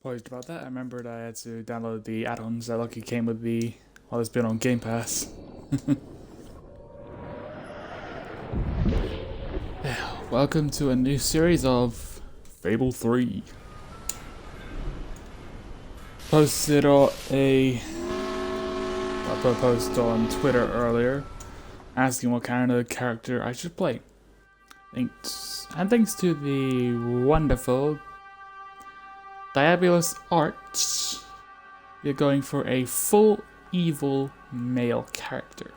Apologies about that. I remembered I had to download the add-ons that lucky came with the while it's been on Game Pass. Welcome to a new series of Fable 3. Posted I put a post on Twitter earlier asking what kind of character I should play. Thanks to the wonderful Diabolus Arch, you're going for a full evil male character.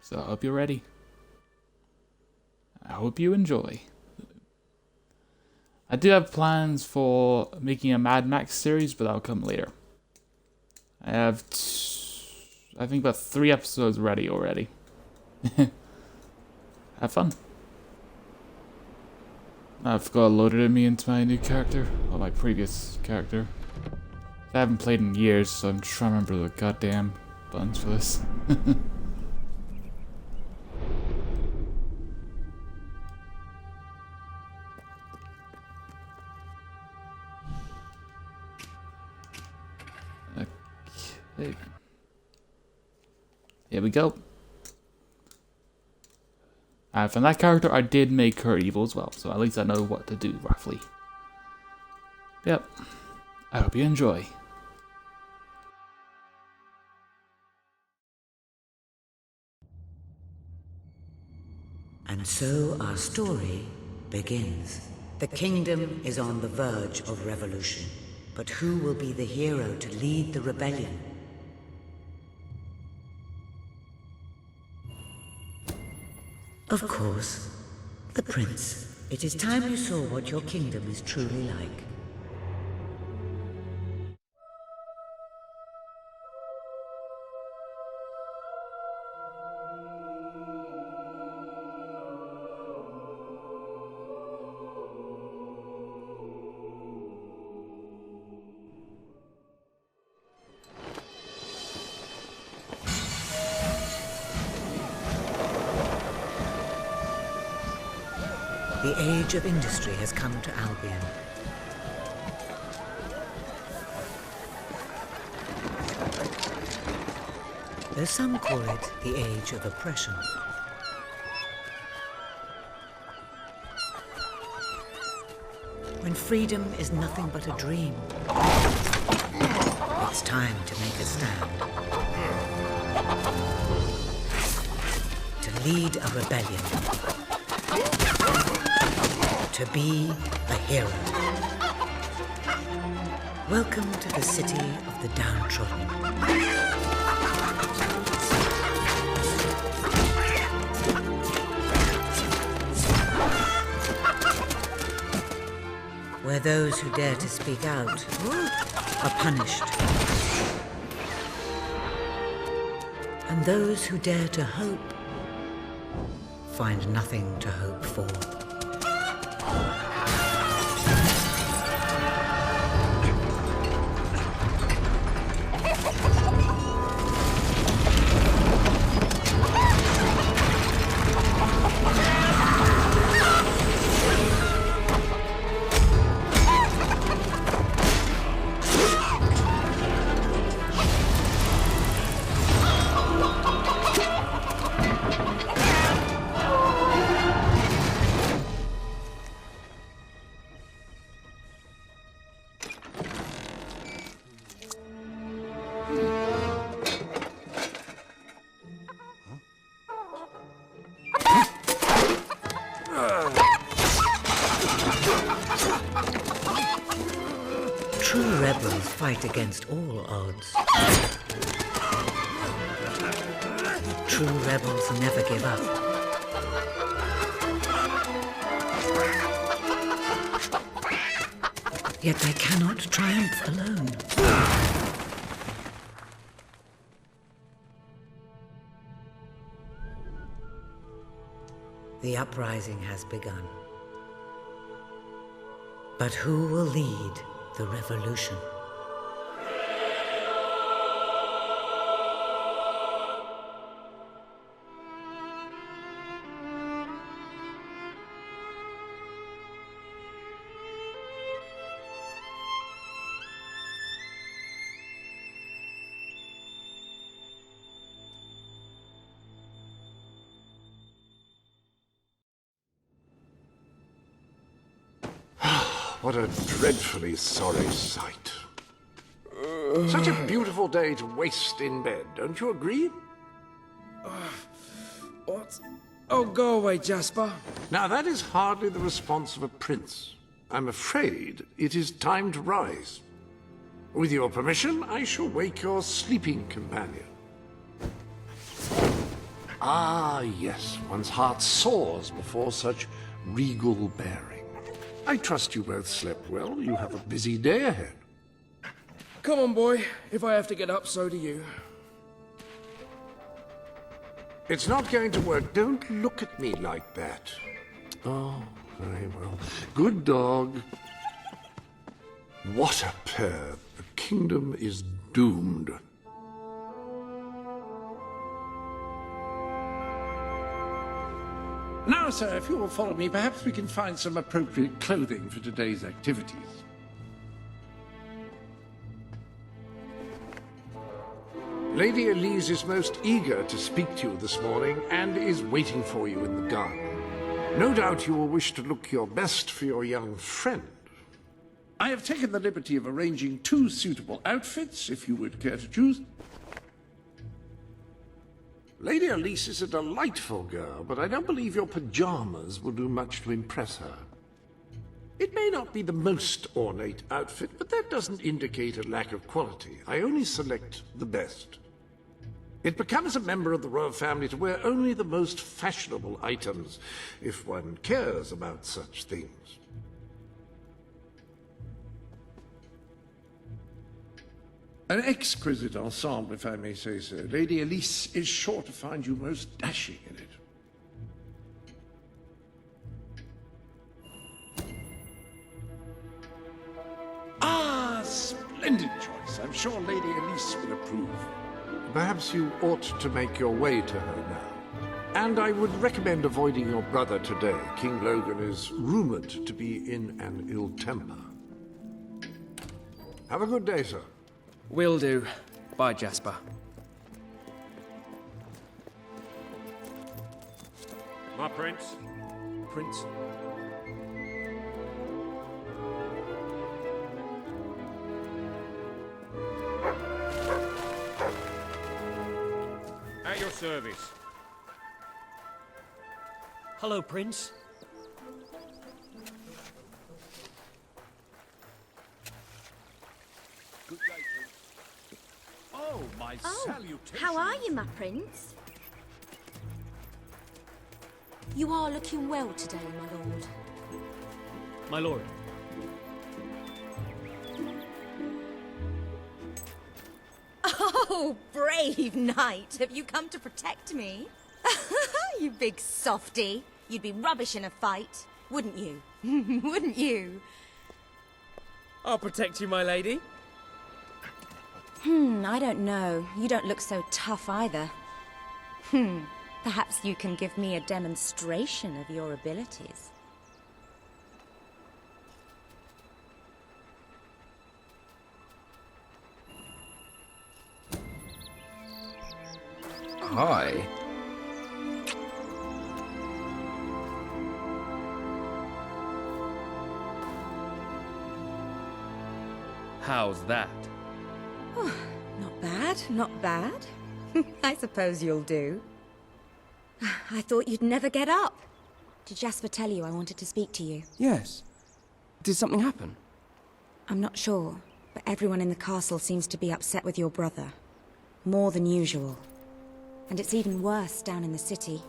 So I hope you're ready. I hope you enjoy. I do have plans for making a Mad Max series, but that'll come later. I have, I think about 3 episodes ready already. Have fun. I forgot I loaded me into my new character, or my previous character. I haven't played in years, so I'm trying to remember the goddamn buttons for this. Okay. Here we go. From that character, I did make her evil as well, so at least I know what to do, roughly. Yep. I hope you enjoy. And so our story begins. The kingdom is on the verge of revolution. But who will be the hero to lead the rebellion? Of course, the prince. It is time you saw what your kingdom is truly like. The age of industry has come to Albion. Though some call it the age of oppression. When freedom is nothing but a dream, it's time to make a stand. To lead a rebellion. To be a hero. Welcome to the city of the downtrodden. Where those who dare to speak out are punished. And those who dare to hope find nothing to hope for. True rebels fight against all odds. True rebels never give up. Yet they cannot triumph alone. The uprising has begun. But who will lead the revolution? What a dreadfully sorry sight. Such a beautiful day to waste in bed, don't you agree? What? Oh, go away, Jasper. Now that is hardly the response of a prince. I'm afraid it is time to rise. With your permission, I shall wake your sleeping companion. Ah, yes, one's heart soars before such regal bearing. I trust you both slept well. You have a busy day ahead. Come on, boy. If I have to get up, so do you. It's not going to work. Don't look at me like that. Oh, very well. Good dog. What a pair. The kingdom is doomed. Now, sir, if you will follow me, perhaps we can find some appropriate clothing for today's activities. Lady Elise is most eager to speak to you this morning and is waiting for you in the garden. No doubt you will wish to look your best for your young friend. I have taken the liberty of arranging 2 suitable outfits, if you would care to choose. Lady Elise is a delightful girl, but I don't believe your pajamas will do much to impress her. It may not be the most ornate outfit, but that doesn't indicate a lack of quality. I only select the best. It becomes a member of the royal family to wear only the most fashionable items, if one cares about such things. An exquisite ensemble, if I may say so. Lady Elise is sure to find you most dashing in it. Ah, splendid choice. I'm sure Lady Elise will approve. Perhaps you ought to make your way to her now. And I would recommend avoiding your brother today. King Logan is rumored to be in an ill temper. Have a good day, sir. Will do. Bye, Jasper. My prince. Prince. At your service. Hello, Prince. Good day, prince. Oh, my salutation. How are you, my prince? You are looking well today, my lord. My lord. Oh, brave knight. Have you come to protect me? You big softy. You'd be rubbish in a fight, wouldn't you? Wouldn't you? I'll protect you, my lady. I don't know. You don't look so tough either. Perhaps you can give me a demonstration of your abilities. Hi. How's that? Not bad, not bad. I suppose you'll do. I thought you'd never get up. Did Jasper tell you I wanted to speak to you? Yes. Did something happen? I'm not sure, but everyone in the castle seems to be upset with your brother. More than usual. And it's even worse down in the city.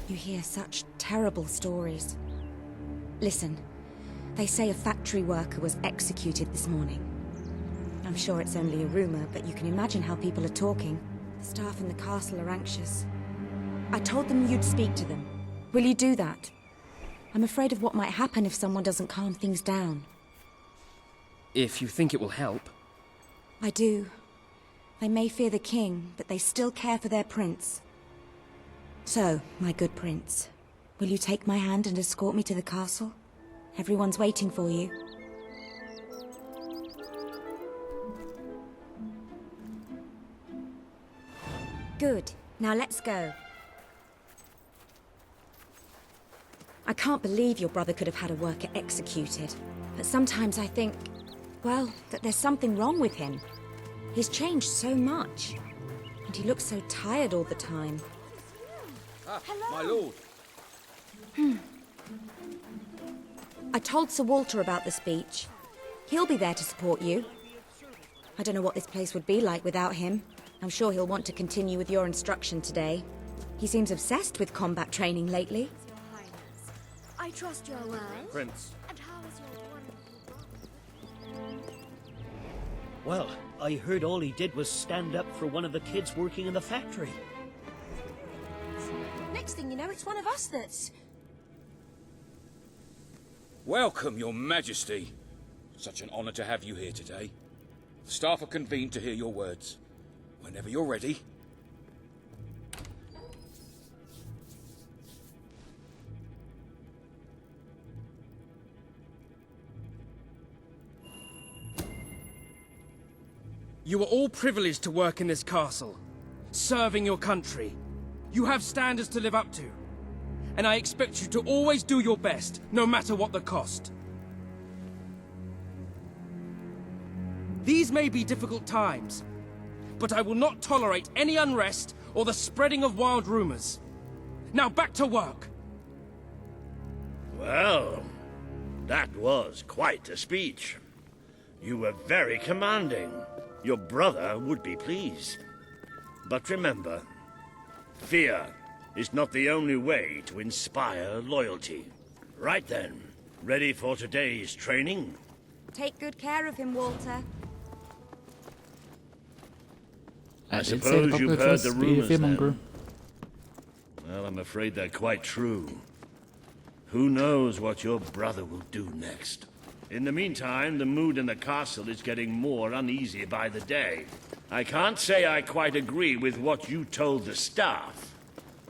You hear such terrible stories. Listen, they say a factory worker was executed this morning. I'm sure it's only a rumor, but you can imagine how people are talking. The staff in the castle are anxious. I told them you'd speak to them. Will you do that? I'm afraid of what might happen if someone doesn't calm things down. If you think it will help. I do. They may fear the king, but they still care for their prince. So, my good prince, will you take my hand and escort me to the castle? Everyone's waiting for you. Good. Now let's go. I can't believe your brother could have had a worker executed. But sometimes I think, well, that there's something wrong with him. He's changed so much. And he looks so tired all the time. My lord. I told Sir Walter about the speech. He'll be there to support you. I don't know what this place would be like without him. I'm sure he'll want to continue with your instruction today. He seems obsessed with combat training lately. I trust you are well. Prince. And how is your wonderful... Well, I heard all he did was stand up for one of the kids working in the factory. Next thing you know, it's one of us that's... Welcome, Your Majesty. Such an honor to have you here today. The staff are convened to hear your words. Whenever you're ready. You are all privileged to work in this castle, serving your country. You have standards to live up to. And I expect you to always do your best, no matter what the cost. These may be difficult times, but I will not tolerate any unrest or the spreading of wild rumors. Now back to work! Well, that was quite a speech. You were very commanding. Your brother would be pleased. But remember, fear is not the only way to inspire loyalty. Right then, ready for today's training? Take good care of him, Walter. I did say the suppose public you've heard must the be a rumors fearmonger. then. Well, I'm afraid they're quite true. Who knows what your brother will do next? In the meantime, the mood in the castle is getting more uneasy by the day. I can't say I quite agree with what you told the staff,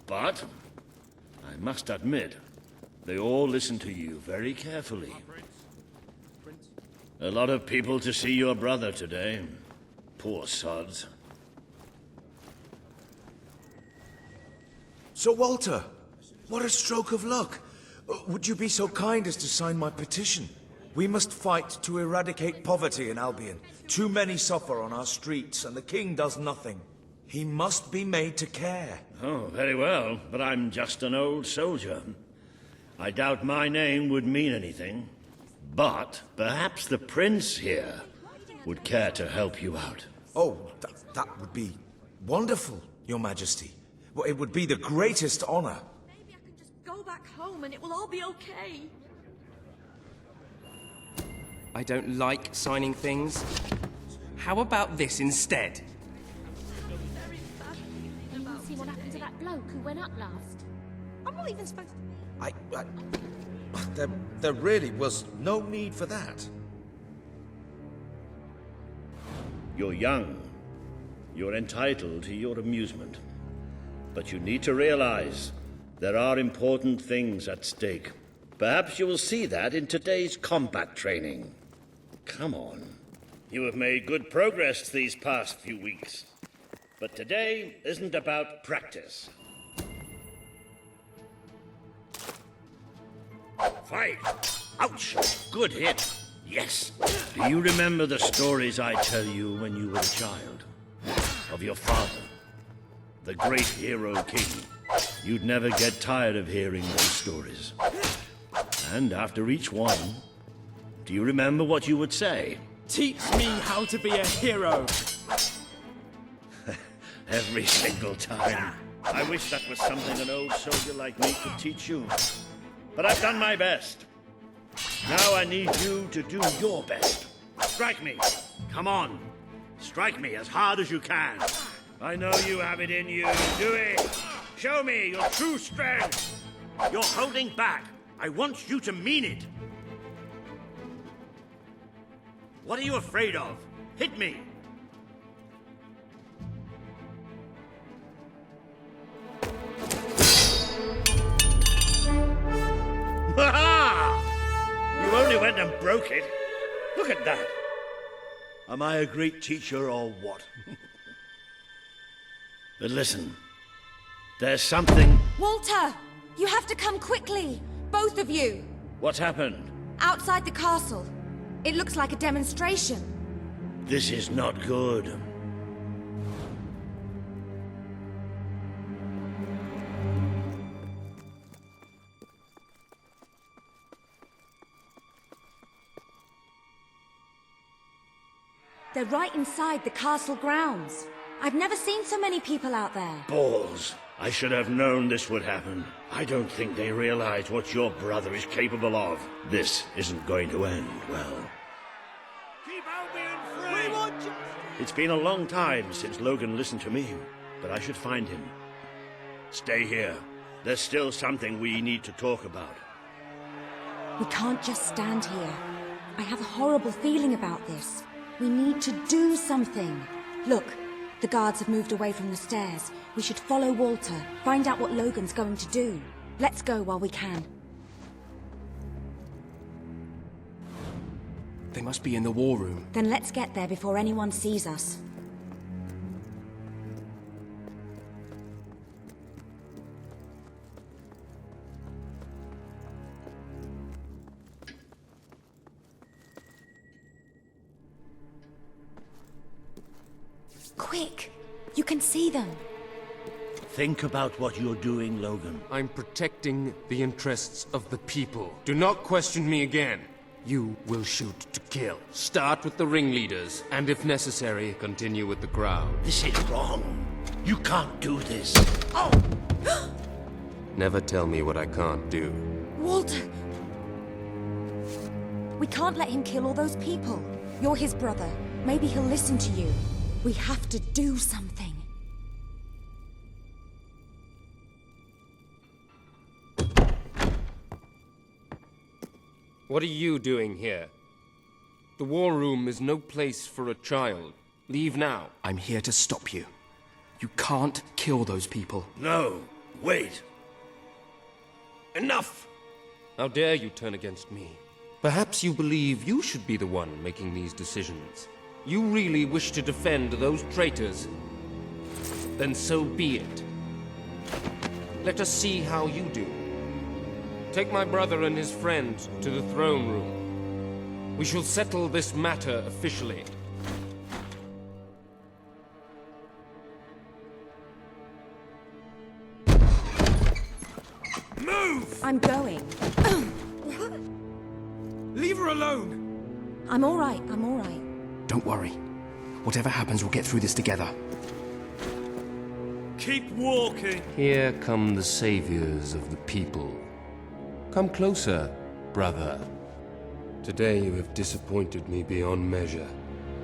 but I must admit, they all listen to you very carefully. A lot of people to see your brother today. Poor sods. Sir Walter, what a stroke of luck. Would you be so kind as to sign my petition? We must fight to eradicate poverty in Albion. Too many suffer on our streets, and the king does nothing. He must be made to care. Oh, very well, but I'm just an old soldier. I doubt my name would mean anything. But perhaps the prince here would care to help you out. Oh, that would be wonderful, Your Majesty. Well, it would be the greatest honor. Maybe I can just go back home and it will all be okay. I don't like signing things. How about this instead? You didn't see what happened to that bloke who went up last? I'm not even supposed to... There really was no need for that. You're young. You're entitled to your amusement. But you need to realize there are important things at stake. Perhaps you will see that in today's combat training. Come on. You have made good progress these past few weeks. But today isn't about practice. Fight! Ouch! Good hit. Yes. Do you remember the stories I tell you when you were a child? Of your father, the great hero king. You'd never get tired of hearing those stories. And after each one, do you remember what you would say? Teach me how to be a hero! Every single time. I wish that was something an old soldier like me could teach you. But I've done my best. Now I need you to do your best. Strike me. Come on. Strike me as hard as you can. I know you have it in you. Do it. Show me your true strength. You're holding back. I want you to mean it. What are you afraid of? Hit me. Ha-ha! You only went and broke it. Look at that. Am I a great teacher or what? But listen, there's something... Walter! You have to come quickly! Both of you! What happened? Outside the castle. It looks like a demonstration. This is not good. They're right inside the castle grounds. I've never seen so many people out there. Balls. I should have known this would happen. I don't think they realize what your brother is capable of. This isn't going to end well. Keep Albion free! We want justice! It's been a long time since Logan listened to me, but I should find him. Stay here. There's still something we need to talk about. We can't just stand here. I have a horrible feeling about this. We need to do something. Look, the guards have moved away from the stairs. We should follow Walter, find out what Logan's going to do. Let's go while we can. They must be in the war room. Then let's get there before anyone sees us. Quick! You can see them. Think about what you're doing, Logan. I'm protecting the interests of the people. Do not question me again. You will shoot to kill. Start with the ringleaders, and if necessary, continue with the crowd. This is wrong. You can't do this. Oh! Never tell me what I can't do. Walter! We can't let him kill all those people. You're his brother. Maybe he'll listen to you. We have to do something. What are you doing here? The war room is no place for a child. Leave now. I'm here to stop you. You can't kill those people. No, wait. Enough! How dare you turn against me? Perhaps you believe you should be the one making these decisions. You really wish to defend those traitors? Then so be it. Let us see how you do. Take my brother and his friend to the throne room. We shall settle this matter officially. Move! I'm going. Leave her alone! I'm all right, I'm all right. Don't worry. Whatever happens, we'll get through this together. Keep walking! Here come the saviors of the people. Come closer, brother. Today you have disappointed me beyond measure.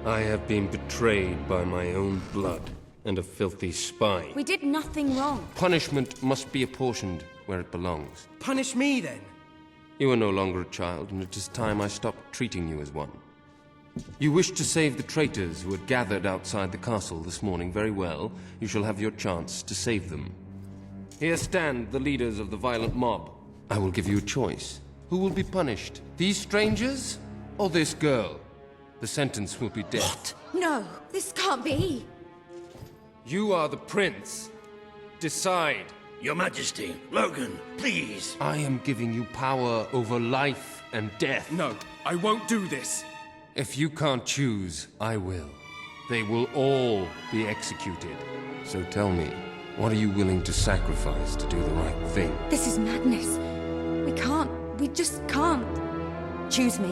I have been betrayed by my own blood and a filthy spine. We did nothing wrong. Punishment must be apportioned where it belongs. Punish me, then. You are no longer a child, and it is time I stopped treating you as one. You wish to save the traitors who had gathered outside the castle this morning. Very well. You shall have your chance to save them. Here stand the leaders of the violent mob. I will give you a choice. Who will be punished? These strangers or this girl? The sentence will be death. What? No, this can't be. You are the prince. Decide. Your Majesty, Logan, please. I am giving you power over life and death. No, I won't do this. If you can't choose, I will. They will all be executed. So tell me, what are you willing to sacrifice to do the right thing? This is madness. We just can't. Choose me.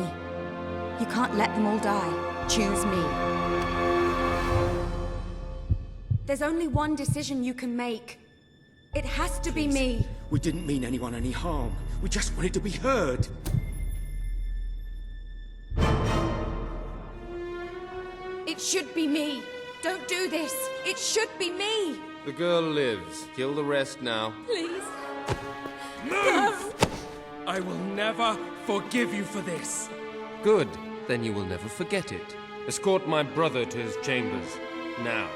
You can't let them all die. Choose me. There's only one decision you can make. It has to be me. We didn't mean anyone any harm. We just wanted to be heard. It should be me. Don't do this. It should be me. The girl lives. Kill the rest now. Please. Move! I will never forgive you for this. Good. Then you will never forget it. Escort my brother to his chambers. Now.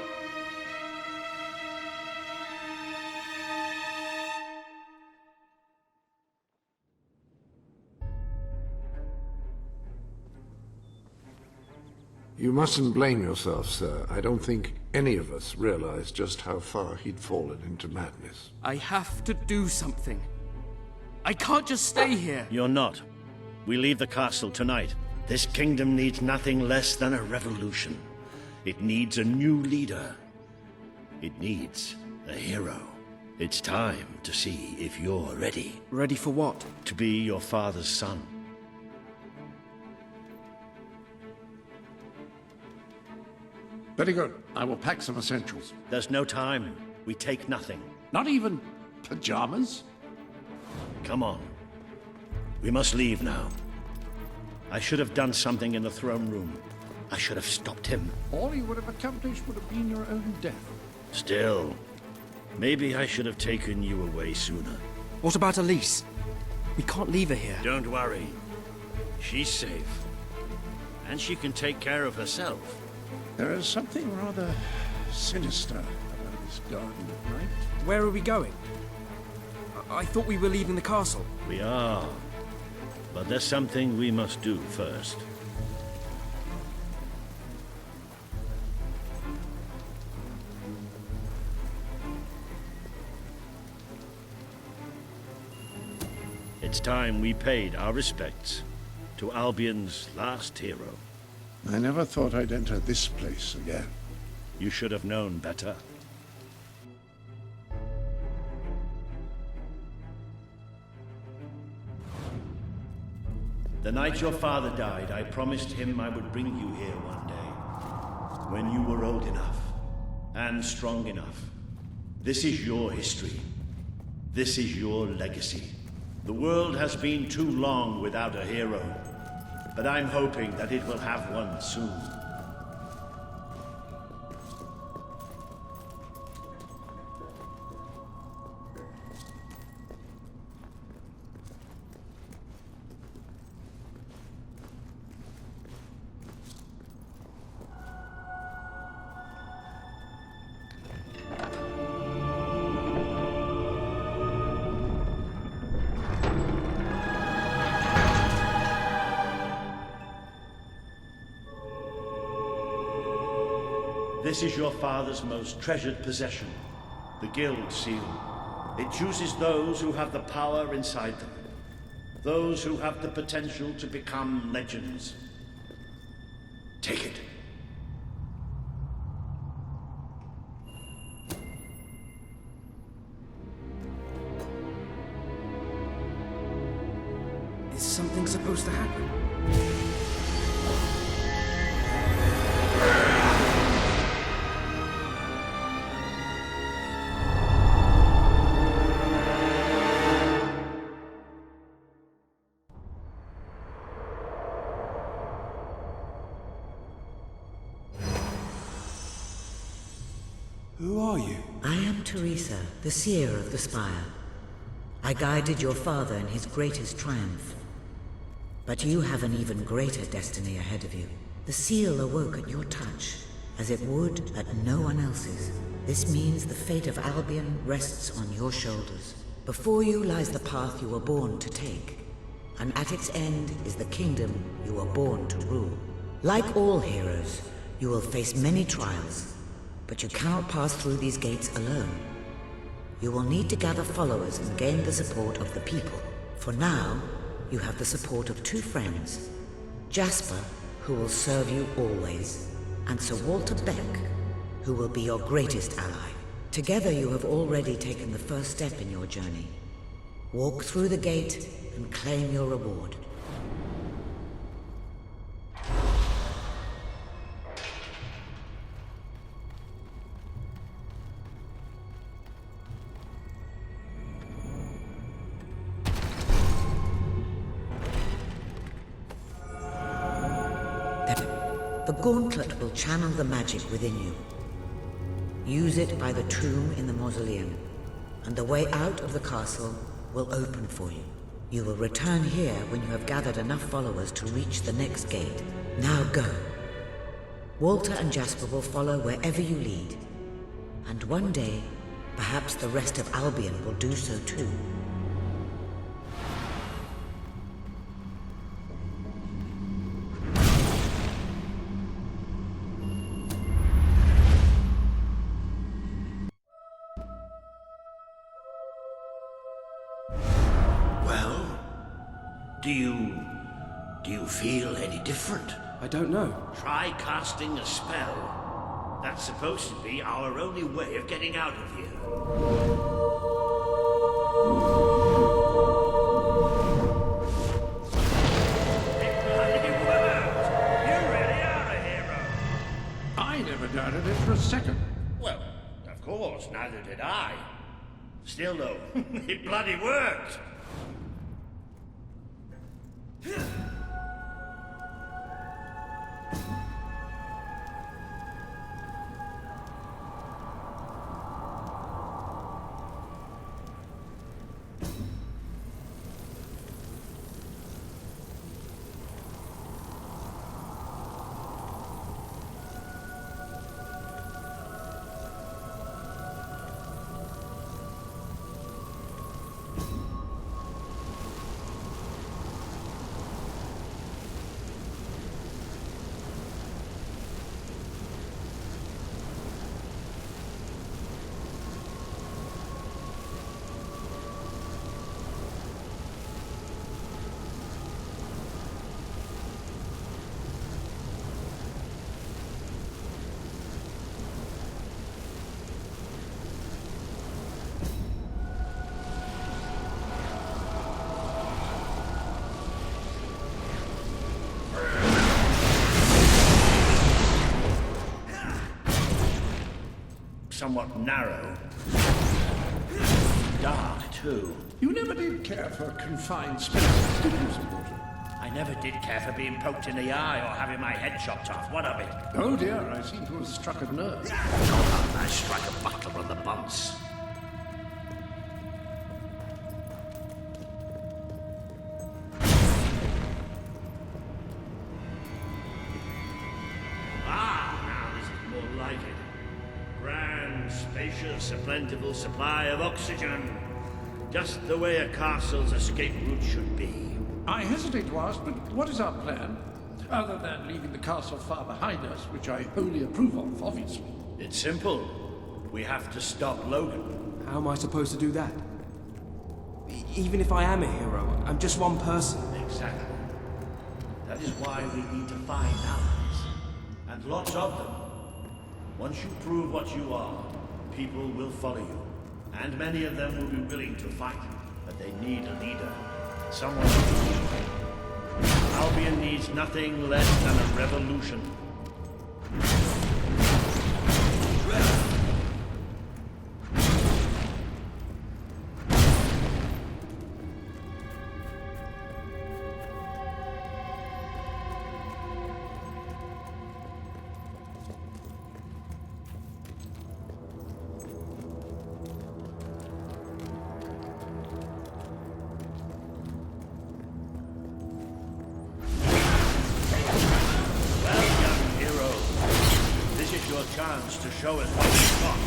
You mustn't blame yourself, sir. I don't think any of us realized just how far he'd fallen into madness. I have to do something. I can't just stay here. You're not. We leave the castle tonight. This kingdom needs nothing less than a revolution. It needs a new leader. It needs a hero. It's time to see if you're ready. Ready for what? To be your father's son. Very good. I will pack some essentials. There's no time. We take nothing. Not even pajamas? Come on. We must leave now. I should have done something in the throne room. I should have stopped him. All you would have accomplished would have been your own death. Still, maybe I should have taken you away sooner. What about Elise? We can't leave her here. Don't worry. She's safe. And she can take care of herself. There is something rather sinister about this garden at night. Where are we going? I thought we were leaving the castle. We are. But there's something we must do first. It's time we paid our respects to Albion's last hero. I never thought I'd enter this place again. You should have known better. The night your father died, I promised him I would bring you here one day, when you were old enough and strong enough. This is your history. This is your legacy. The world has been too long without a hero, but I'm hoping that it will have one soon. This is your father's most treasured possession, the Guild Seal. It chooses those who have the power inside them, those who have the potential to become legends. Take it. Is something supposed to happen? Who are you? I am Teresa, the seer of the spire. I guided your father in his greatest triumph. But you have an even greater destiny ahead of you. The seal awoke at your touch, as it would at no one else's. This means the fate of Albion rests on your shoulders. Before you lies the path you were born to take, and at its end is the kingdom you were born to rule. Like all heroes, you will face many trials, but you cannot pass through these gates alone. You will need to gather followers and gain the support of the people. For now, you have the support of two friends. Jasper, who will serve you always, and Sir Walter Beck, who will be your greatest ally. Together you have already taken the first step in your journey. Walk through the gate and claim your reward. The gauntlet will channel the magic within you. Use it by the tomb in the mausoleum, and the way out of the castle will open for you. You will return here when you have gathered enough followers to reach the next gate. Now go. Walter and Jasper will follow wherever you lead, and one day, perhaps the rest of Albion will do so too. Well, Do you feel any different? I don't know. Try casting a spell. That's supposed to be our only way of getting out of here. I never doubted it for a second. Well, of course, neither did I. Still, though, it bloody worked. Somewhat narrow. Dark, too. You never did care for confined spaces, did you, Simpleton? I never did care for being poked in the eye or having my head chopped off. What of it? Oh dear, I seem to have struck a nerve. I strike a butler on the bumps. Now this is more like it. Grand, spacious, a plentiful supply of oxygen. Just the way a castle's escape route should be. I hesitate to ask, but what is our plan? Other than leaving the castle far behind us, which I wholly approve of, obviously. It's simple. We have to stop Logan. How am I supposed to do that? Even if I am a hero, I'm just one person. Exactly. That is why we need to find allies. And lots of them. Once you prove what you are, people will follow you. And many of them will be willing to fight. But they need a leader. Someone to lead. Albion needs nothing less than a revolution. Chance to show us what you've got.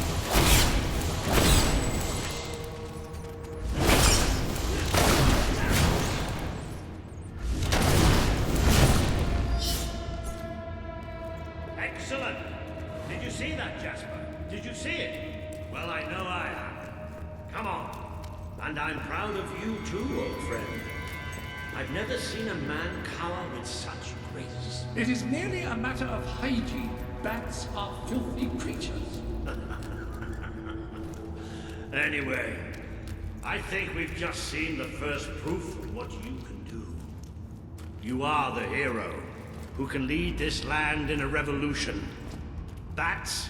Excellent! Did you see that, Jasper? Did you see it? Well, I know I have. Come on. And I'm proud of you too, old friend. I've never seen a man cower with such grace. It is merely a matter of hygiene. Bats are filthy creatures. Anyway, I think we've just seen the first proof of what you can do. You are the hero who can lead this land in a revolution. Bats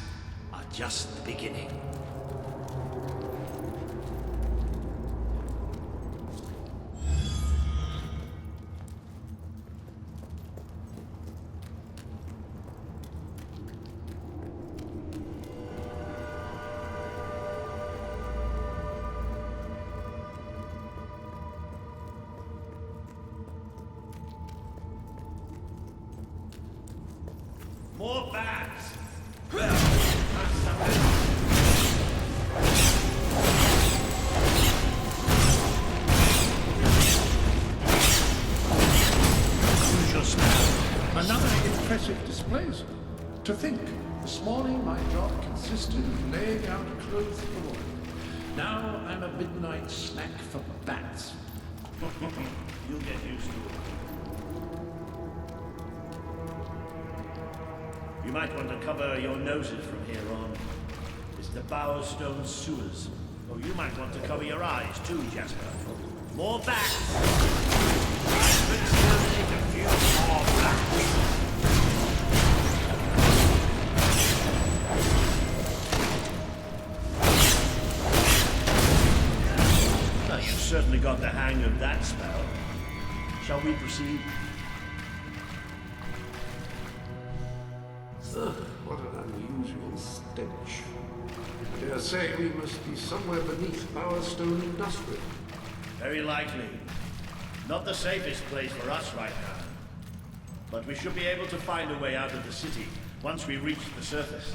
are just the beginning. More bats! Use your spell. Another impressive display, sir. To think, this morning my job consisted of laying out clothes for Roy. Now I'm a midnight snack for bats. You'll get used to it. You might want to cover your noses from here on. It's the Bowerstone sewers. Oh, you might want to cover your eyes too, Jasper. More bats! I could exterminate a few more bats. Well, you've certainly got the hang of that spell. Shall we proceed? Ugh, what an unusual stench. I dare say we must be somewhere beneath Bowerstone Industrial. Very likely. Not the safest place for us right now. But we should be able to find a way out of the city once we reach the surface.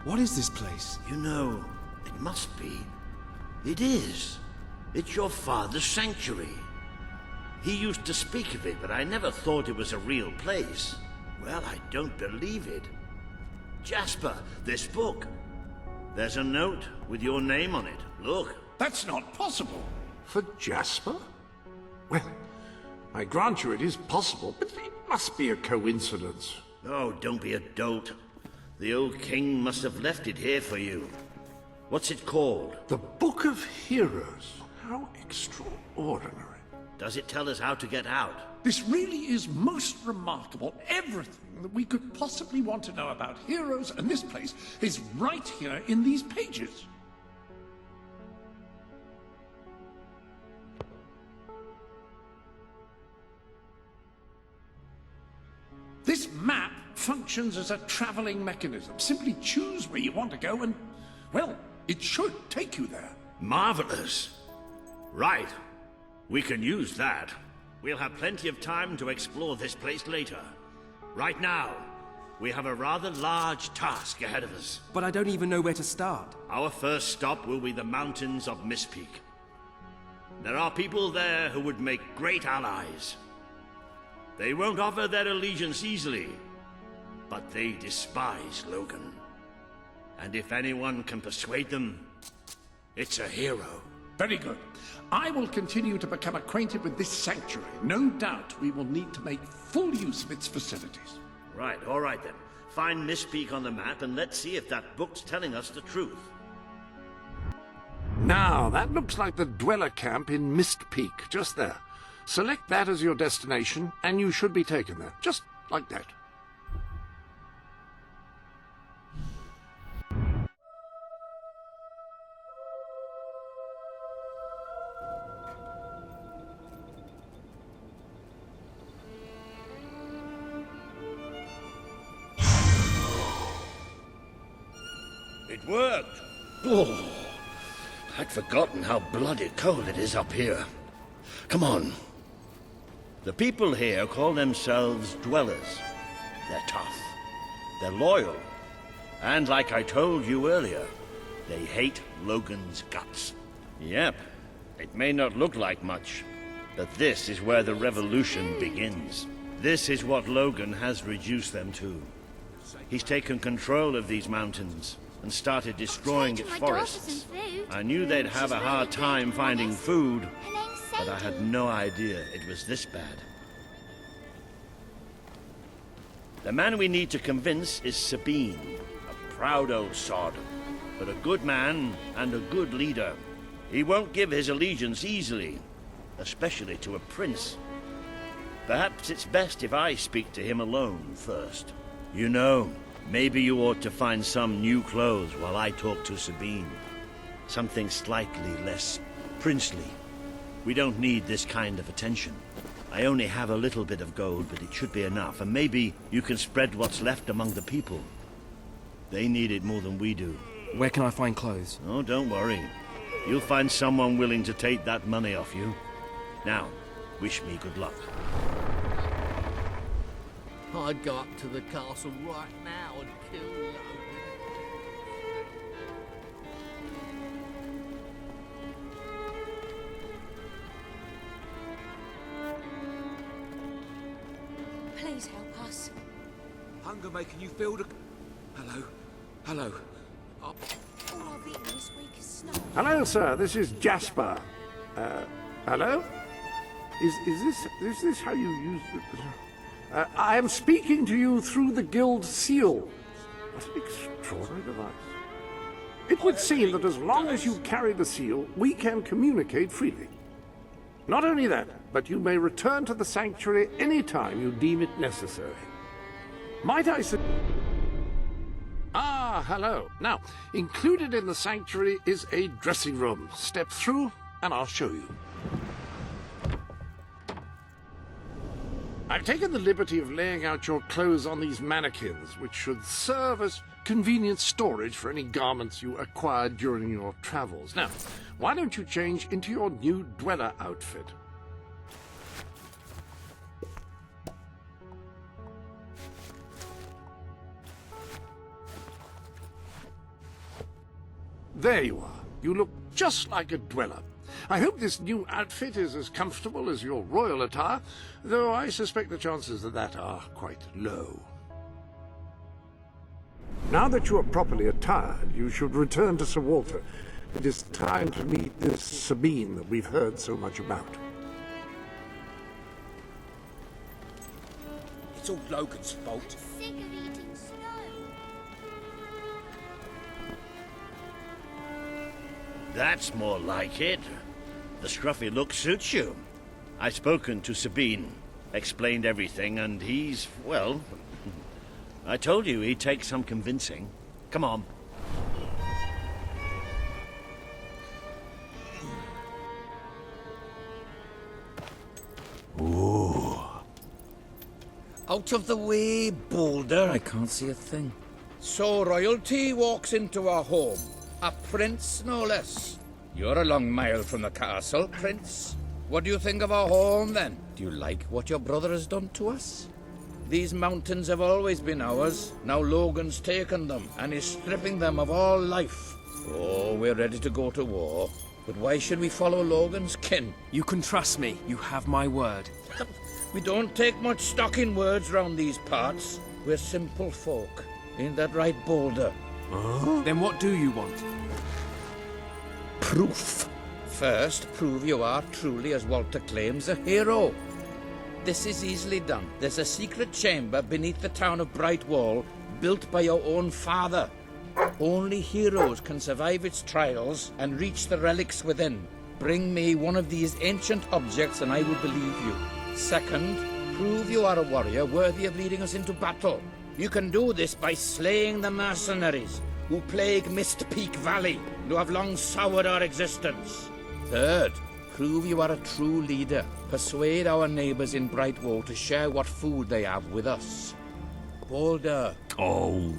What is this place? You know, it must be. It is. It's your father's sanctuary. He used to speak of it, but I never thought it was a real place. Well, I don't believe it. Jasper, this book. There's a note with your name on it. Look. That's not possible. For Jasper? Well, I grant you it is possible, but it must be a coincidence. Oh, don't be a dolt. The old king must have left it here for you. What's it called? The Book of Heroes. How extraordinary. Does it tell us how to get out? This really is most remarkable. Everything that we could possibly want to know about heroes and this place is right here in these pages. This map functions as a traveling mechanism. Simply choose where you want to go and, well, it should take you there. Marvelous. Right. We can use that. We'll have plenty of time to explore this place later. Right now, we have a rather large task ahead of us. But I don't even know where to start. Our first stop will be the mountains of Mistpeak. There are people there who would make great allies. They won't offer their allegiance easily, but they despise Logan. And if anyone can persuade them, it's a hero. Very good. I will continue to become acquainted with this sanctuary. No doubt we will need to make full use of its facilities. Right, all right then. Find Mistpeak on the map and let's see if that book's telling us the truth. Now, that looks like the dweller camp in Mistpeak, just there. Select that as your destination, and you should be taken there, just like that. It worked! Oh, I'd forgotten how bloody cold it is up here. Come on. The people here call themselves dwellers. They're tough. They're loyal. And like I told you earlier, they hate Logan's guts. Yep, it may not look like much, but this is where the revolution begins. This is what Logan has reduced them to. He's taken control of these mountains and started destroying its forests. I knew they'd have a hard time finding food, but I had no idea it was this bad. The man we need to convince is Sabine, a proud old sod, but a good man and a good leader. He won't give his allegiance easily, especially to a prince. Perhaps it's best if I speak to him alone first. You know, maybe you ought to find some new clothes while I talk to Sabine. Something slightly less princely. We don't need this kind of attention. I only have a little bit of gold, but it should be enough, and maybe you can spread what's left among the people. They need it more than we do. Where can I find clothes? Oh, don't worry. You'll find someone willing to take that money off you. Now, wish me good luck. I'd go up to the castle right now and kill Logan. Please help us. Hunger making you feel the... Hello? Hello? All I've eaten this week is snow. Hello, sir. This is Jasper. Hello? Is this how you use it? I am speaking to you through the guild seal. What an extraordinary device. It would seem that as long as you carry the seal, we can communicate freely. Not only that, but you may return to the sanctuary any time you deem it necessary. Might I say... Ah, hello. Now, included in the sanctuary is a dressing room. Step through, and I'll show you. I've taken the liberty of laying out your clothes on these mannequins, which should serve as convenient storage for any garments you acquired during your travels. Now, why don't you change into your new dweller outfit? There you are. You look just like a dweller. I hope this new outfit is as comfortable as your royal attire, though I suspect the chances of that are quite low. Now that you are properly attired, you should return to Sir Walter. It is time to meet this Sabine that we've heard so much about. It's all Logan's fault. Sick of eating snow. That's more like it. The scruffy look suits you. I've spoken to Sabine, explained everything, and he's, well... I told you he'd take some convincing. Come on. Ooh. Out of the way, Boulder. I can't see a thing. So royalty walks into our home. A prince, no less. You're a long mile from the castle, Prince. What do you think of our home, then? Do you like what your brother has done to us? These mountains have always been ours. Now Logan's taken them, and is stripping them of all life. Oh, we're ready to go to war. But why should we follow Logan's kin? You can trust me. You have my word. We don't take much stock in words round these parts. We're simple folk. Ain't that right, Boulder? Then what do you want? Proof. First, prove you are truly, as Walter claims, a hero. This is easily done. There's a secret chamber beneath the town of Brightwall, built by your own father. Only heroes can survive its trials and reach the relics within. Bring me one of these ancient objects and I will believe you. Second, prove you are a warrior worthy of leading us into battle. You can do this by slaying the mercenaries who plague Mist Peak Valley and who have long soured our existence. Third, prove you are a true leader. Persuade our neighbors in Brightwall to share what food they have with us. Boulder. Oh.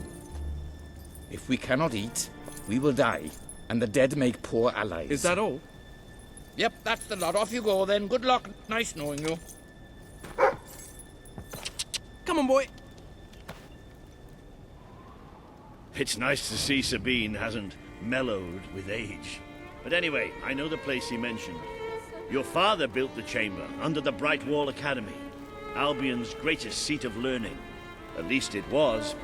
If we cannot eat, we will die, and the dead make poor allies. Is that all? Yep, that's the lot. Off you go then. Good luck. Nice knowing you. Come on, boy. It's nice to see Sabine hasn't mellowed with age. But anyway, I know the place he mentioned. Your father built the chamber under the Brightwall Academy, Albion's greatest seat of learning. At least it was,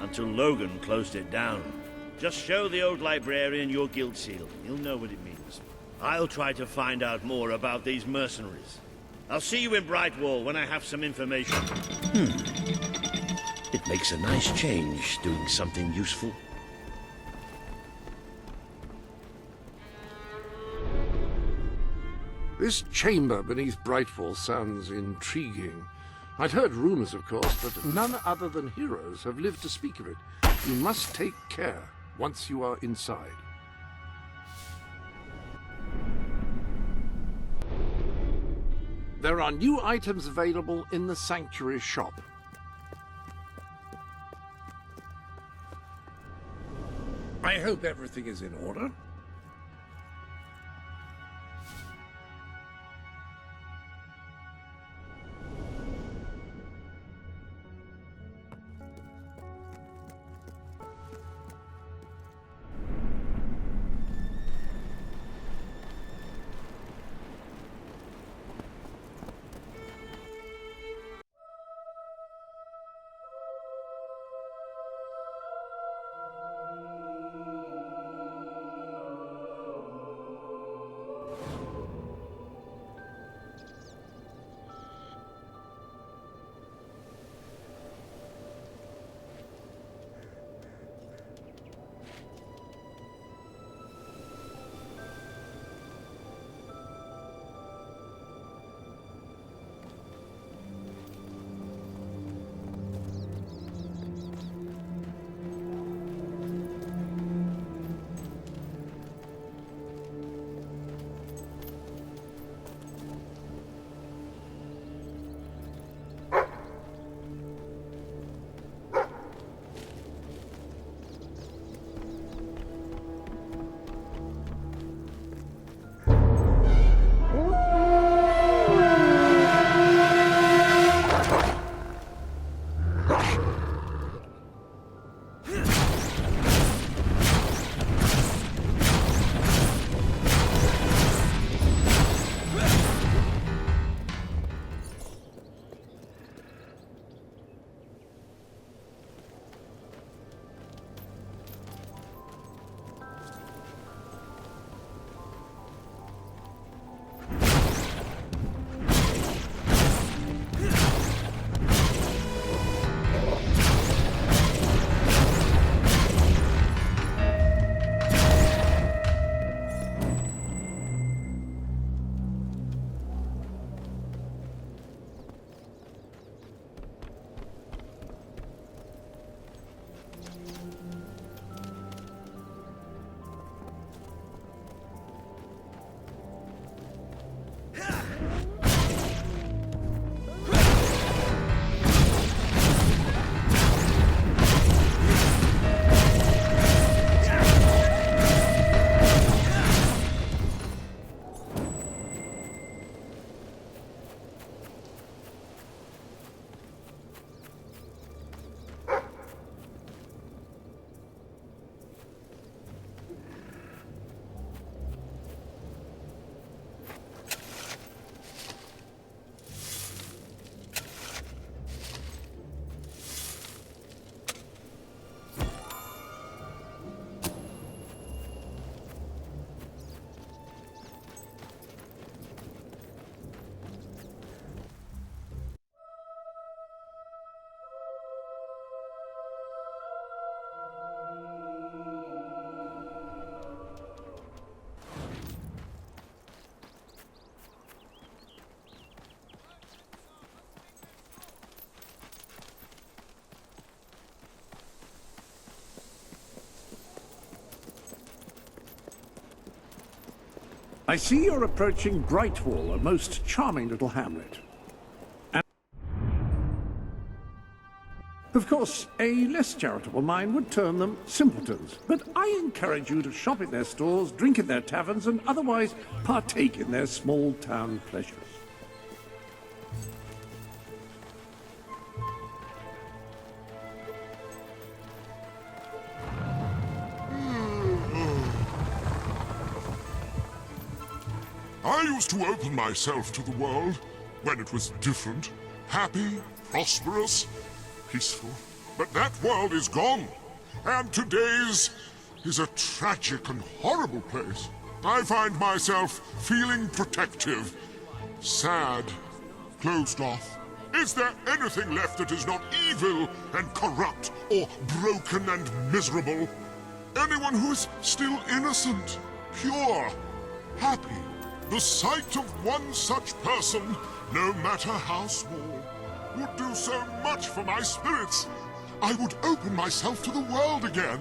until Logan closed it down. Just show the old librarian your guild seal. He'll know what it means. I'll try to find out more about these mercenaries. I'll see you in Brightwall when I have some information. It makes a nice change, doing something useful. This chamber beneath Brightwall sounds intriguing. I'd heard rumors, of course, but none other than heroes have lived to speak of it. You must take care once you are inside. There are new items available in the Sanctuary shop. I I hope everything is in order. I see you're approaching Brightwall, a most charming little hamlet. And of course, a less charitable mind would term them simpletons, but I encourage you to shop in their stores, drink in their taverns, and otherwise partake in their small-town pleasures. I used to open myself to the world when it was different, happy, prosperous, peaceful. But that world is gone, and today's is a tragic and horrible place. I find myself feeling protective, sad, closed off. Is there anything left that is not evil and corrupt or broken and miserable? Anyone who is still innocent, pure, happy? The sight of one such person, no matter how small, would do so much for my spirits. I would open myself to the world again.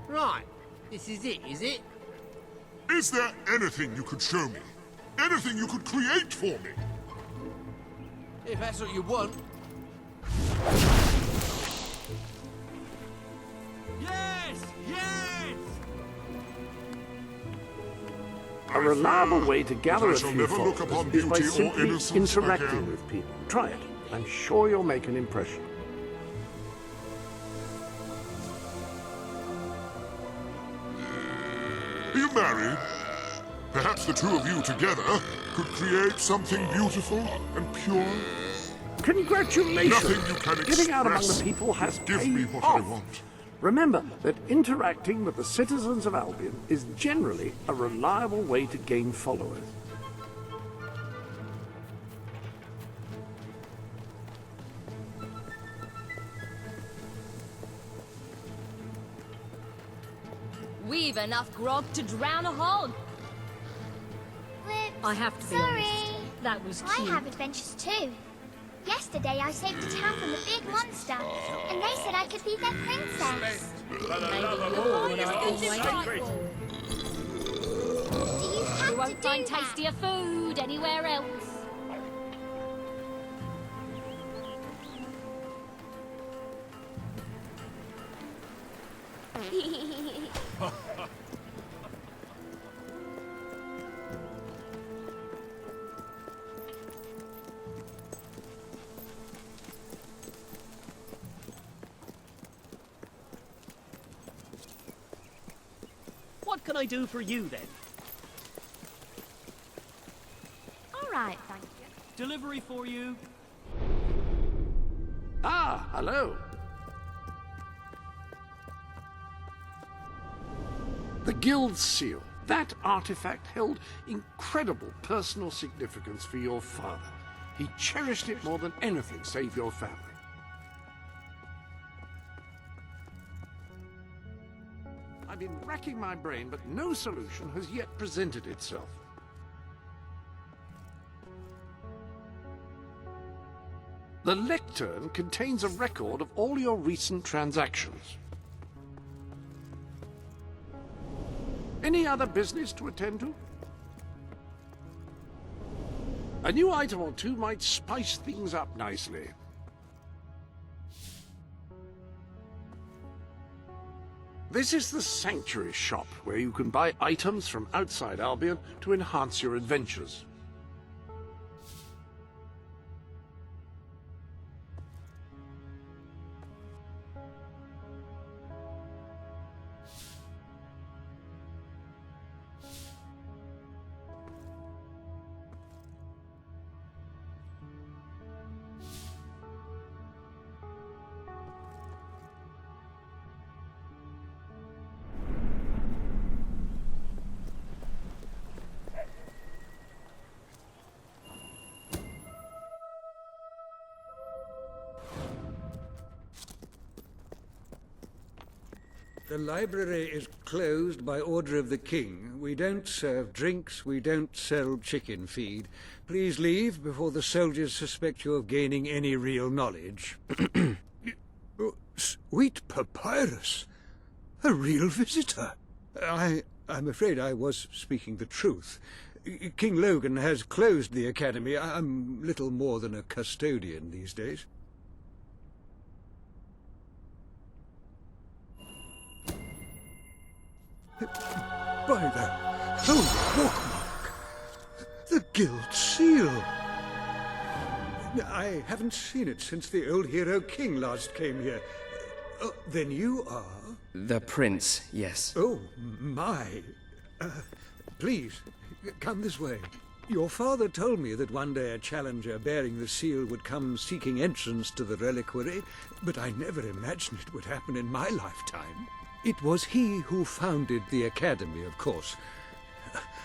Right, this is it, is it? Is there anything you could show me? Anything you could create for me? If that's what you want. Yes! Yes! A reliable way to gather I a shall few never look followers upon is by beauty or simply innocence interacting again. with people. Try it. I'm sure you'll make an impression. Are you married? Perhaps the two of you together could create something beautiful and pure? Congratulations! Nothing you can Getting out among express the people has Give paid me what off. I want. Remember that interacting with the citizens of Albion is generally a reliable way to gain followers. We've enough grog to drown a hog. I have to be Sorry. honest. That was I cute. have adventures too. Yesterday I saved a town from a big monster, and they said I could be their princess. You won't find tastier food anywhere else. What can I do for you, then? All right, thank you. Delivery for you. Ah, hello. The Guild Seal. That artifact held incredible personal significance for your father. He cherished it more than anything save your family. I've been racking my brain, but no solution has yet presented itself. The lectern contains a record of all your recent transactions. Any other business to attend to? A new item or two might spice things up nicely. This is the Sanctuary Shop, where you can buy items from outside Albion to enhance your adventures. The library is closed by order of the king. We don't serve drinks, we don't sell chicken feed. Please leave before the soldiers suspect you of gaining any real knowledge. Oh, sweet papyrus! A real visitor! I'm afraid I was speaking the truth. King Logan has closed the academy. I'm little more than a custodian these days. By the holy bookmark! The Guild Seal! I haven't seen it since the old hero king last came here. Then you are? The prince, yes. Oh, my. Please, come this way. Your father told me that one day a challenger bearing the seal would come seeking entrance to the reliquary, but I never imagined it would happen in my lifetime. It was he who founded the academy, of course.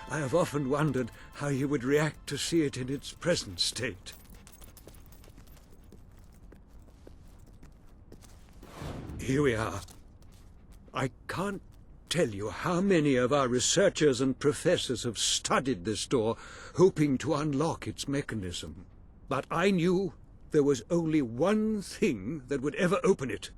I have often wondered how he would react to see it in its present state. Here we are. I can't tell you how many of our researchers and professors have studied this door, hoping to unlock its mechanism. But I knew there was only one thing that would ever open it.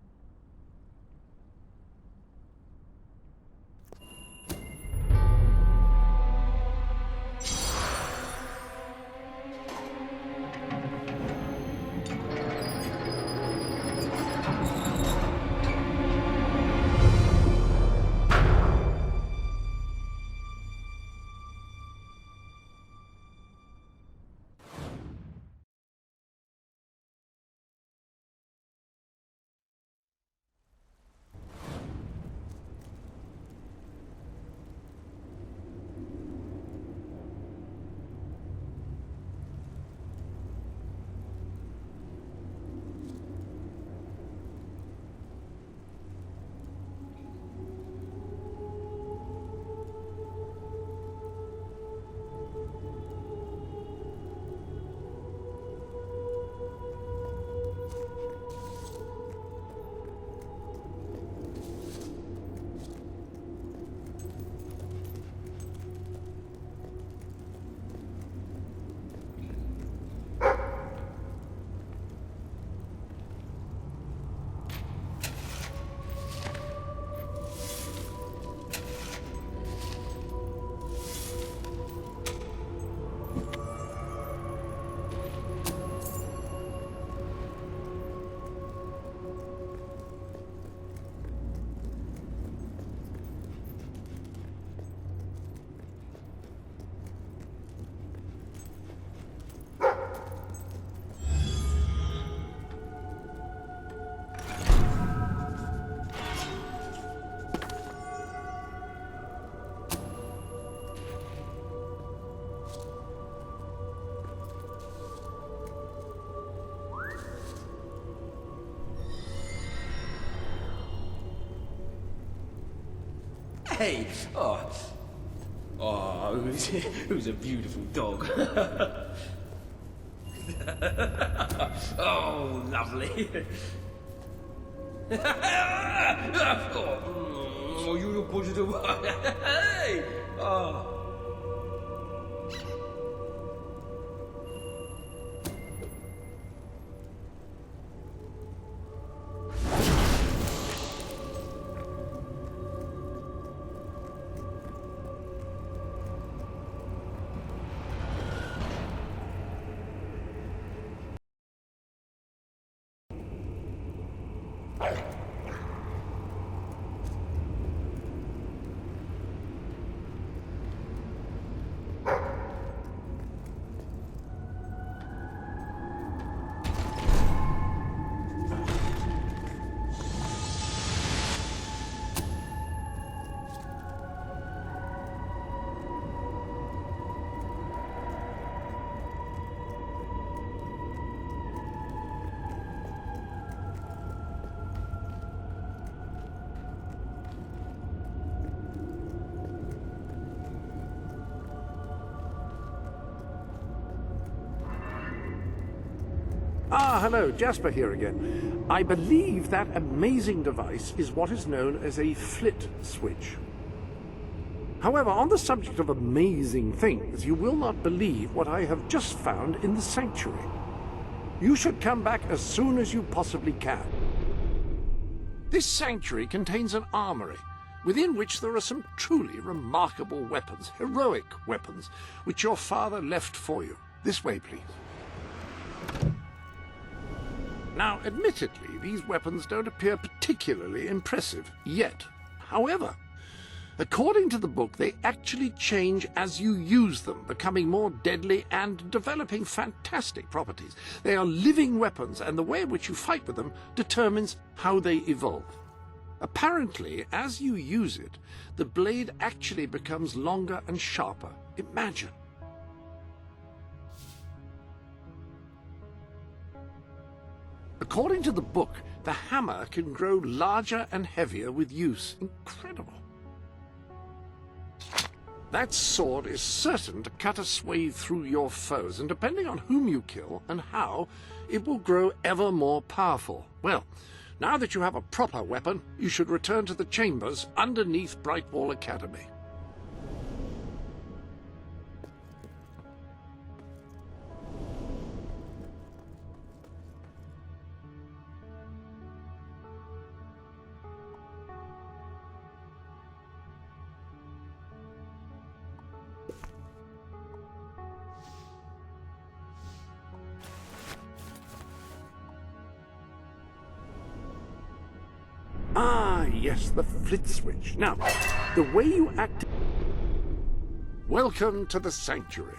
Hey! Oh, who's a beautiful dog. Oh, lovely. Oh, you put it away. Hey! Oh. Ah, hello, Jasper here again. I believe that amazing device is what is known as a flit switch. However, on the subject of amazing things, you will not believe what I have just found in the sanctuary. You should come back as soon as you possibly can. This sanctuary contains an armory, within which there are some truly remarkable weapons, heroic weapons, which your father left for you. This way, please. Now, admittedly, these weapons don't appear particularly impressive yet. However, according to the book, they actually change as you use them, becoming more deadly and developing fantastic properties. They are living weapons, and the way in which you fight with them determines how they evolve. Apparently, as you use it, the blade actually becomes longer and sharper. Imagine. According to the book, the hammer can grow larger and heavier with use. Incredible. That sword is certain to cut a swathe through your foes, and depending on whom you kill and how, it will grow ever more powerful. Well, now that you have a proper weapon, you should return to the chambers underneath Brightwall Academy. Ah, yes, the flit switch. Now, the way you act... Welcome to the sanctuary.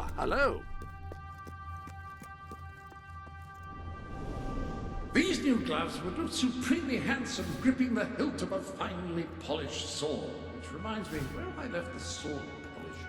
Ah, hello. These new gloves would look supremely handsome gripping the hilt of a finely polished sword. Which reminds me, where have I left the sword polish?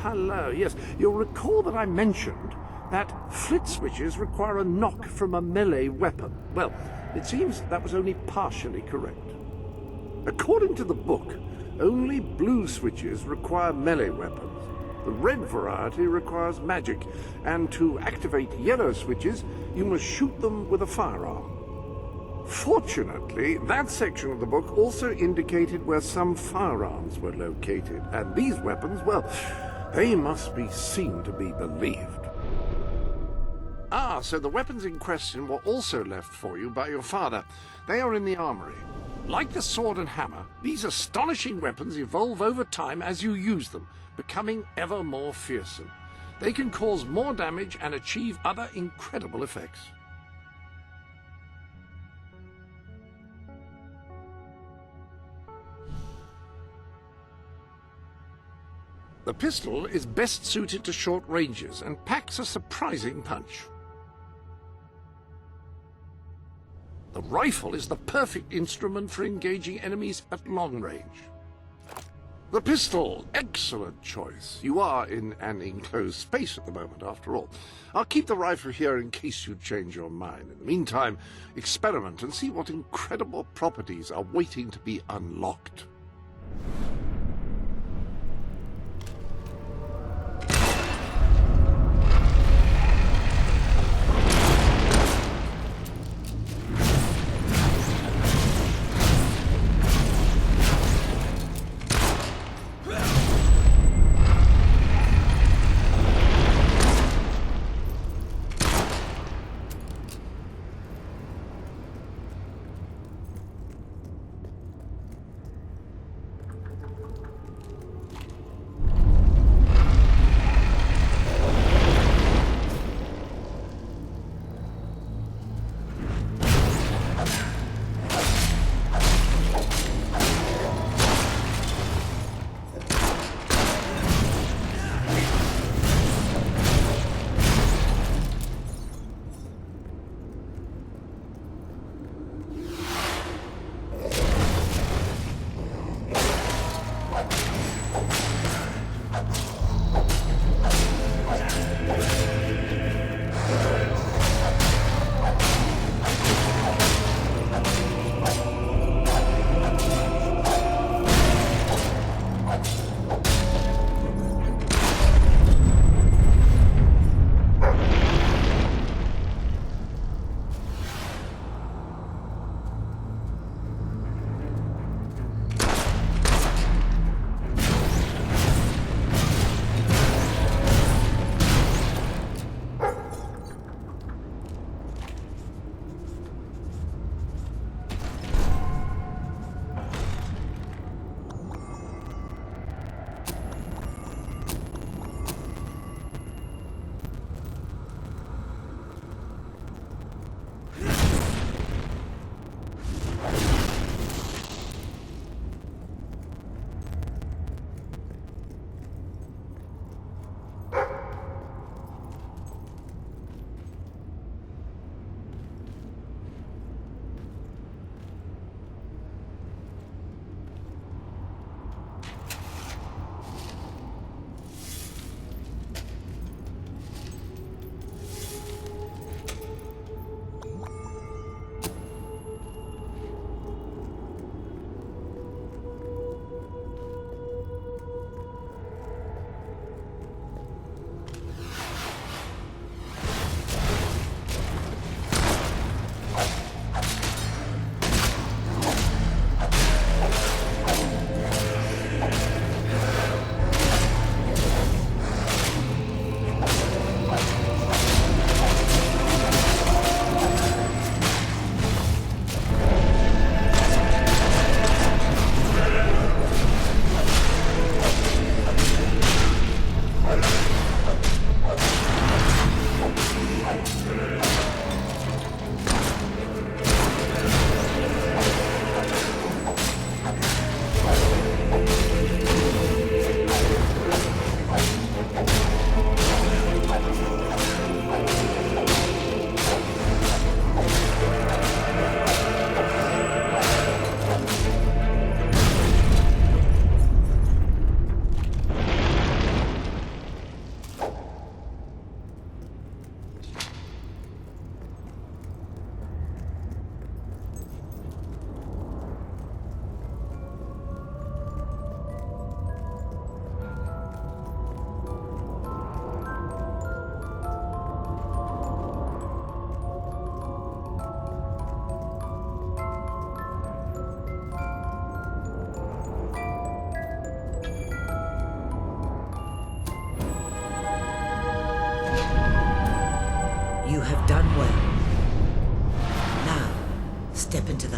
hello. Yes, you'll recall that I mentioned that flit switches require a knock from a melee weapon. Well, it seems that was only partially correct. According to the book, only blue switches require melee weapons. The red variety requires magic, and to activate yellow switches, you must shoot them with a firearm. Fortunately, that section of the book also indicated where some firearms were located, and these weapons, well, they must be seen to be believed. Ah, so the weapons in question were also left for you by your father. They are in the armory. Like the sword and hammer, these astonishing weapons evolve over time as you use them, becoming ever more fearsome. They can cause more damage and achieve other incredible effects. The pistol is best suited to short ranges and packs a surprising punch. The rifle is the perfect instrument for engaging enemies at long range. The pistol, excellent choice. You are in an enclosed space at the moment, after all. I'll keep the rifle here in case you change your mind. In the meantime, experiment and see what incredible properties are waiting to be unlocked.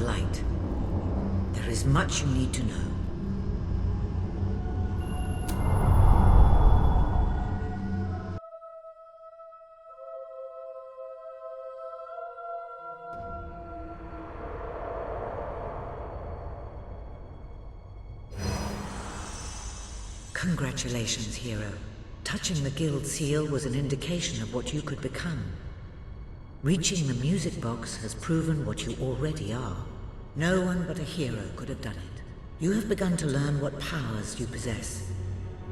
light. There is much you need to know. Congratulations, hero. Touching the guild seal was an indication of what you could become. Reaching the music box has proven what you already are. No one but a hero could have done it. You have begun to learn what powers you possess,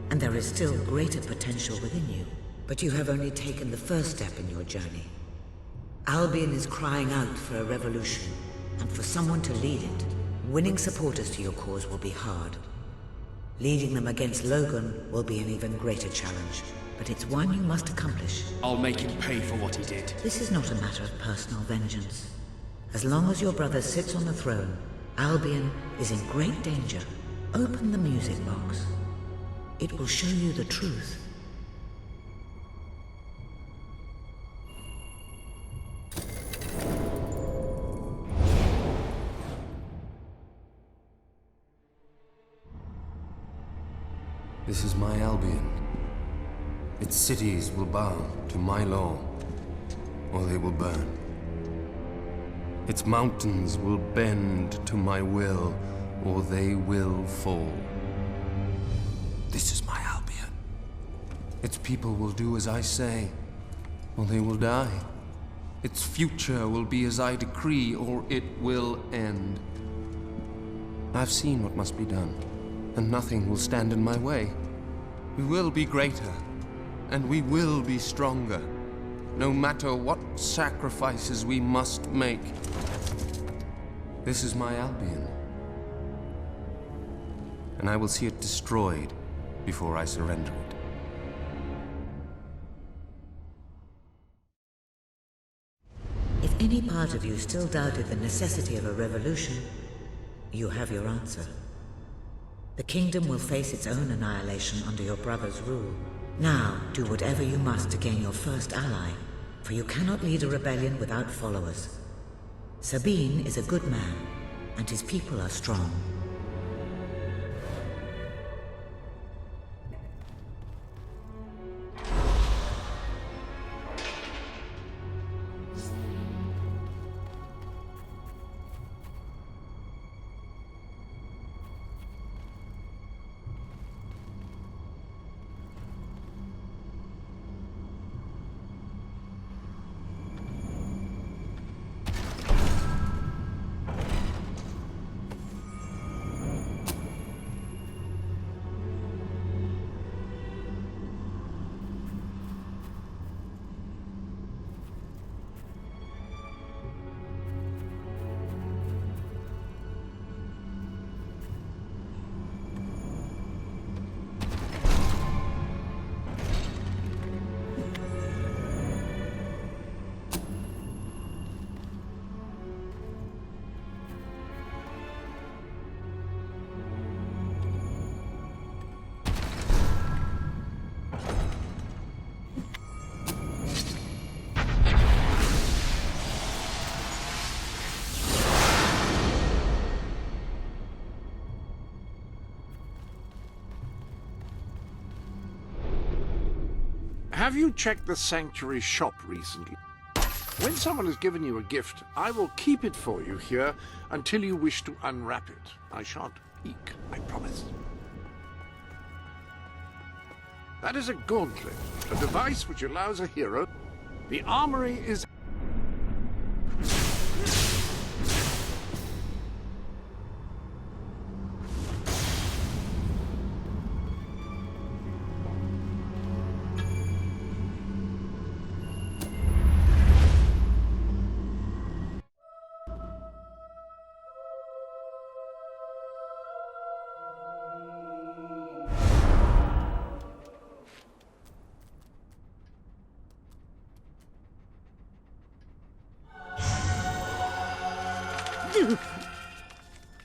and there is still greater potential within you. But you have only taken the first step in your journey. Albion is crying out for a revolution, and for someone to lead it. Winning supporters to your cause will be hard. Leading them against Logan will be an even greater challenge, but it's one you must accomplish. I'll make him pay for what he did. This is not a matter of personal vengeance. As long as your brother sits on the throne, Albion is in great danger. Open the music box. It will show you the truth. This is my Albion. Its cities will bow to my law, or they will burn. Its mountains will bend to my will, or they will fall. This is my Albion. Its people will do as I say, or they will die. Its future will be as I decree, or it will end. I've seen what must be done, and nothing will stand in my way. We will be greater, and we will be stronger, no matter what sacrifices we must make. This is my Albion, and I will see it destroyed before I surrender it. If any part of you still doubted the necessity of a revolution, you have your answer. The kingdom will face its own annihilation under your brother's rule. Now, do whatever you must to gain your first ally, for you cannot lead a rebellion without followers. Sabine is a good man, and his people are strong. Have you checked the Sanctuary shop recently? When someone has given you a gift, I will keep it for you here until you wish to unwrap it. I shan't peek, I promise. That is a gauntlet, a device which allows a hero. The armory is...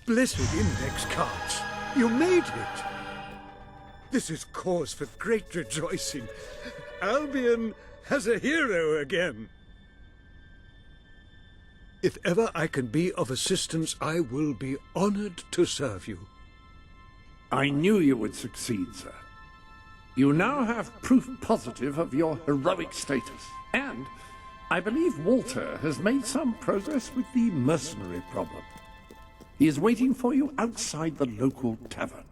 Blessed index cards! You made it! This is cause for great rejoicing. Albion has a hero again. If ever I can be of assistance, I will be honored to serve you. I knew you would succeed, sir. You now have proof positive of your heroic status, and I believe Walter has made some progress with the mercenary problem. He is waiting for you outside the local tavern.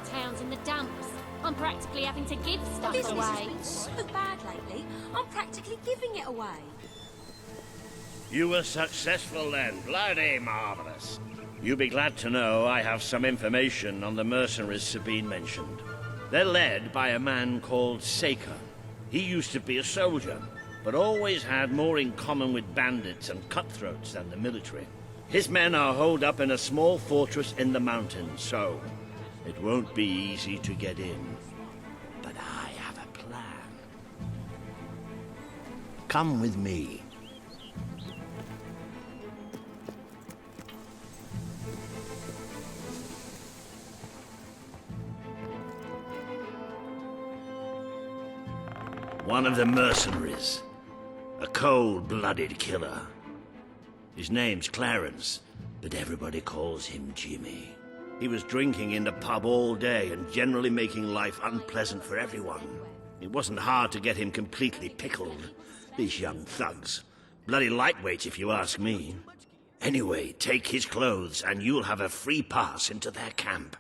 Town's in the dumps. I'm practically having to give stuff Business away. has been so bad lately, I'm practically giving it away. You were successful then. Bloody marvelous. You'll be glad to know I have some information on the mercenaries Sabine mentioned. They're led by a man called Saker. He used to be a soldier, but always had more in common with bandits and cutthroats than the military. His men are holed up in a small fortress in the mountains, so it won't be easy to get in. But I have a plan. Come with me. One of the mercenaries. A cold-blooded killer. His name's Clarence, but everybody calls him Jimmy. He was drinking in the pub all day and generally making life unpleasant for everyone. It wasn't hard to get him completely pickled. These young thugs. Bloody lightweights, if you ask me. Anyway, take his clothes and you'll have a free pass into their camp.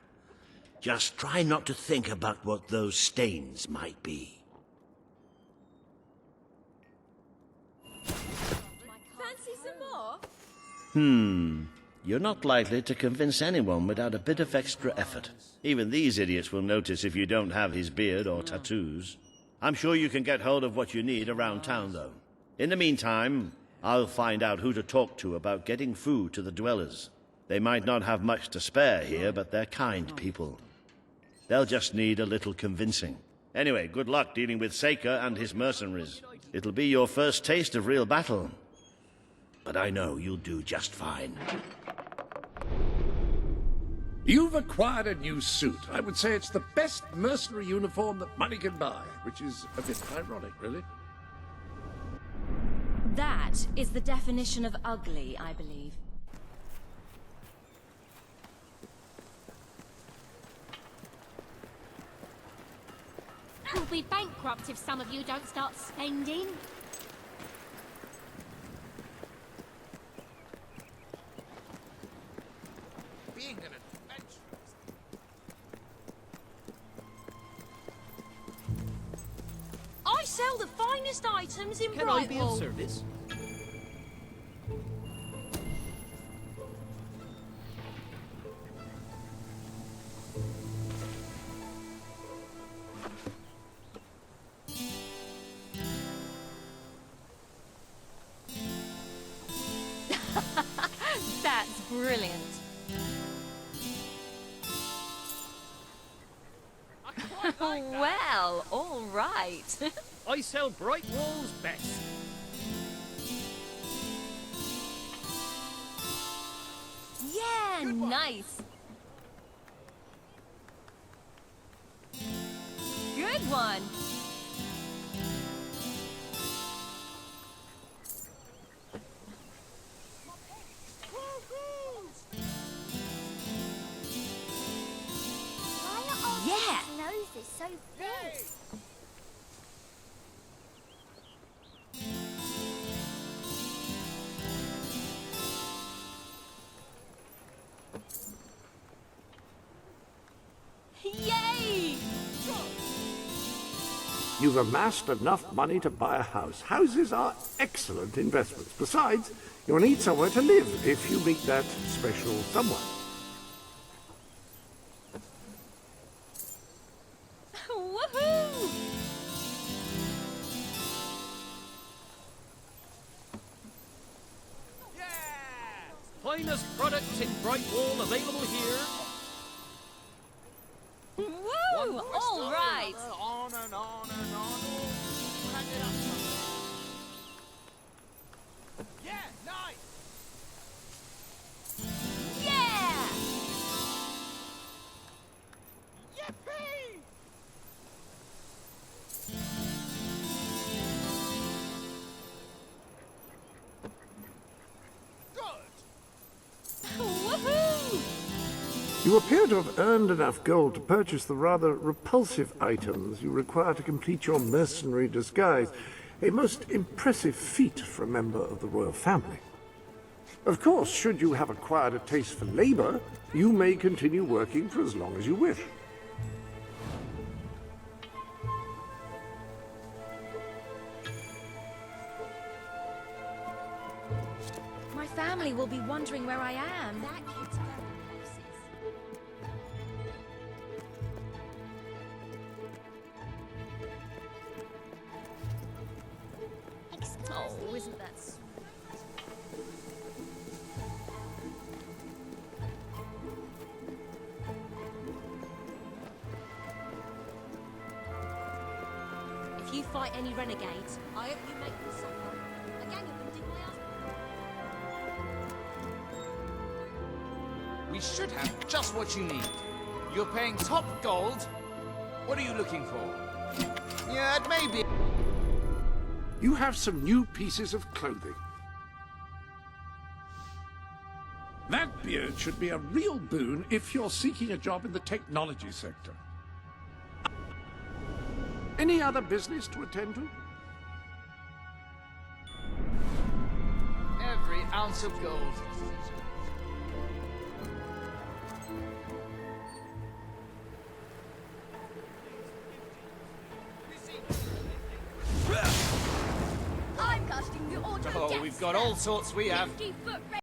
Just try not to think about what those stains might be. Fancy some more? You're not likely to convince anyone without a bit of extra effort. Even these idiots will notice if you don't have his beard or tattoos. I'm sure you can get hold of what you need around town, though. In the meantime, I'll find out who to talk to about getting food to the dwellers. They might not have much to spare here, but they're kind people. They'll just need a little convincing. Anyway, good luck dealing with Saker and his mercenaries. It'll be your first taste of real battle. But I know you'll do just fine. You've acquired a new suit. I would say it's the best mercenary uniform that money can buy, which is a bit ironic, really. That is the definition of ugly, I believe. We'll be bankrupt if some of you don't start spending. Being an adventurer. I sell the finest items in Can I be of Brightwall. service? Brilliant. Well, all right. I sell bright walls best. Yeah, nice. Good one. Why are all these noses so big? Yay! You've amassed enough money to buy a house. Houses are excellent investments. Besides, you'll need somewhere to live if you meet that special someone. Woohoo! Finest products in Brightwall available here. Woo! All right. On and on and on. Hang it up somewhere. Yeah, nice. Yeah! Yippee! Woohoo! You appear to have earned enough gold to purchase the rather repulsive items you require to complete your mercenary disguise. A most impressive feat for a member of the royal family. Of course, should you have acquired a taste for labor, you may continue working for as long as you wish. My family will be wondering where I am. That kid's going places. Oh, isn't that sweet? If you fight any renegades, I hope you make them suffer. A gang of them did my husband. We should have just what you need. You're paying top gold. What are you looking for? Yeah, it may be. You have some new pieces of clothing. That beard should be a real boon if you're seeking a job in the technology sector. Any other business to attend to? Every ounce of gold. I'm casting the auto Oh, we've got all sorts we have. 50-foot